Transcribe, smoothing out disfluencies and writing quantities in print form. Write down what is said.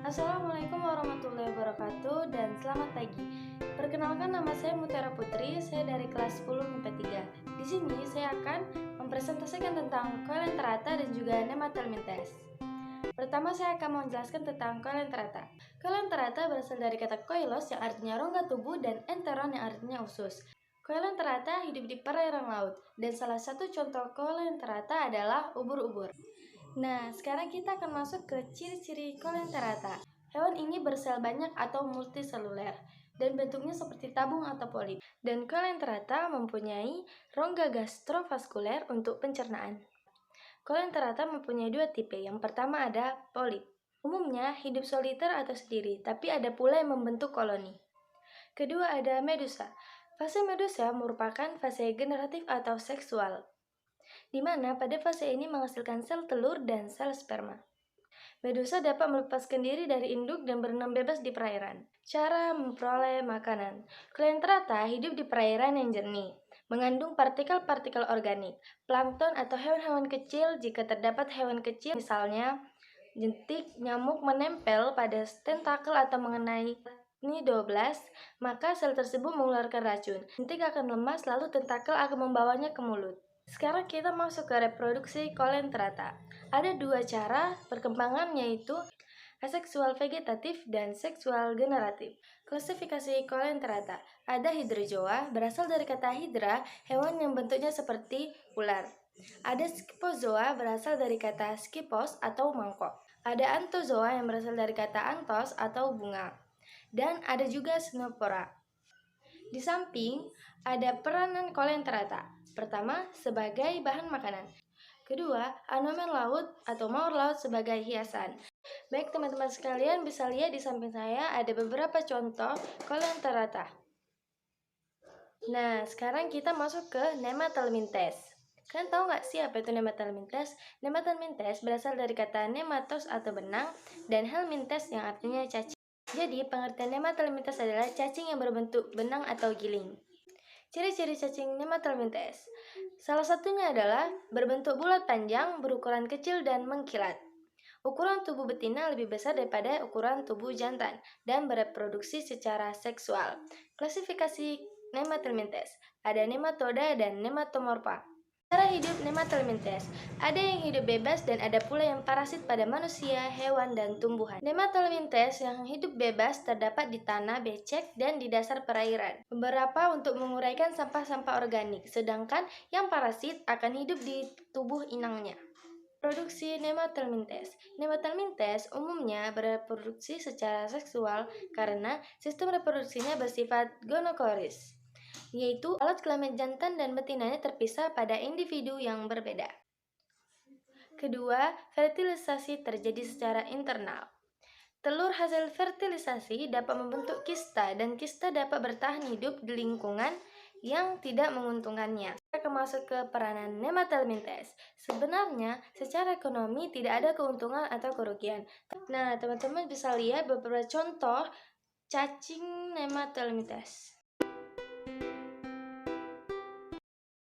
Assalamualaikum warahmatullahi wabarakatuh dan selamat pagi. Perkenalkan, nama saya Mutiara Putri, saya dari kelas 10 MIPA 3. Di sini saya akan mempresentasikan tentang Coelenterata dan juga Nemathelminthes. Pertama saya akan menjelaskan tentang Coelenterata. Coelenterata berasal dari kata koilos yang artinya rongga tubuh dan enteron yang artinya usus. Coelenterata hidup di perairan laut dan salah satu contoh Coelenterata adalah ubur-ubur. Nah, sekarang kita akan masuk ke ciri-ciri Coelenterata. Hewan ini bersel banyak atau multiseluler dan bentuknya seperti tabung atau polip. Dan Coelenterata mempunyai rongga gastrovaskuler untuk pencernaan. Coelenterata mempunyai dua tipe. Yang pertama ada polip. Umumnya hidup soliter atau sendiri, tapi ada pula yang membentuk koloni. Kedua ada medusa. Fase medusa merupakan fase generatif atau seksual, di mana pada fase ini menghasilkan sel telur dan sel sperma. Medusa dapat melepaskan diri dari induk dan berenang bebas di perairan. Cara memperoleh makanan. Coelenterata hidup di perairan yang jernih, mengandung partikel-partikel organik, plankton atau hewan-hewan kecil. Jika terdapat hewan kecil, misalnya jentik, nyamuk menempel pada tentakel atau mengenai Ni12, maka sel tersebut mengeluarkan racun. Jentik akan lemas, lalu tentakel akan membawanya ke mulut. Sekarang kita masuk ke reproduksi Coelenterata. Ada dua cara perkembangan, yaitu aseksual vegetatif dan seksual generatif. Klasifikasi Coelenterata. Ada hydrozoa, berasal dari kata hydra, hewan yang bentuknya seperti ular. Ada scyphozoa, berasal dari kata scyphos atau mangkok. Ada anthozoa yang berasal dari kata anthos atau bunga. Dan ada juga ctenophora. Di samping ada peranan Coelenterata. Pertama, sebagai bahan makanan. Kedua, anomen laut atau mawar laut sebagai hiasan. Baik teman-teman sekalian, bisa lihat di samping saya ada beberapa contoh Coelenterata. Nah, sekarang kita masuk ke Nemathelminthes. Kalian tahu nggak sih apa itu Nemathelminthes? Nemathelminthes berasal dari kata nematos atau benang dan helminthes yang artinya cacing. Jadi, pengertian Nemathelminthes adalah cacing yang berbentuk benang atau giling. Ciri-ciri cacing Nemathelminthes. Salah satunya adalah berbentuk bulat panjang, berukuran kecil dan mengkilat. Ukuran tubuh betina lebih besar daripada ukuran tubuh jantan dan bereproduksi secara seksual. Klasifikasi Nemathelminthes. Ada nematoda dan nematomorpha. Cara hidup Nemathelminthes. Ada yang hidup bebas dan ada pula yang parasit pada manusia, hewan, dan tumbuhan. Nemathelminthes yang hidup bebas terdapat di tanah becek dan di dasar perairan. Beberapa untuk menguraikan sampah-sampah organik, sedangkan yang parasit akan hidup di tubuh inangnya. Produksi Nemathelminthes. Nemathelminthes umumnya bereproduksi secara seksual karena sistem reproduksinya bersifat gonokoris, yaitu alat kelamin jantan dan betinanya terpisah pada individu yang berbeda. Kedua, fertilisasi terjadi secara internal. Telur hasil fertilisasi dapat membentuk kista dan kista dapat bertahan hidup di lingkungan yang tidak menguntungkannya. Kita masuk ke peranan Nemathelminthes. Sebenarnya, secara ekonomi tidak ada keuntungan atau kerugian. Nah, teman-teman bisa lihat beberapa contoh cacing Nemathelminthes.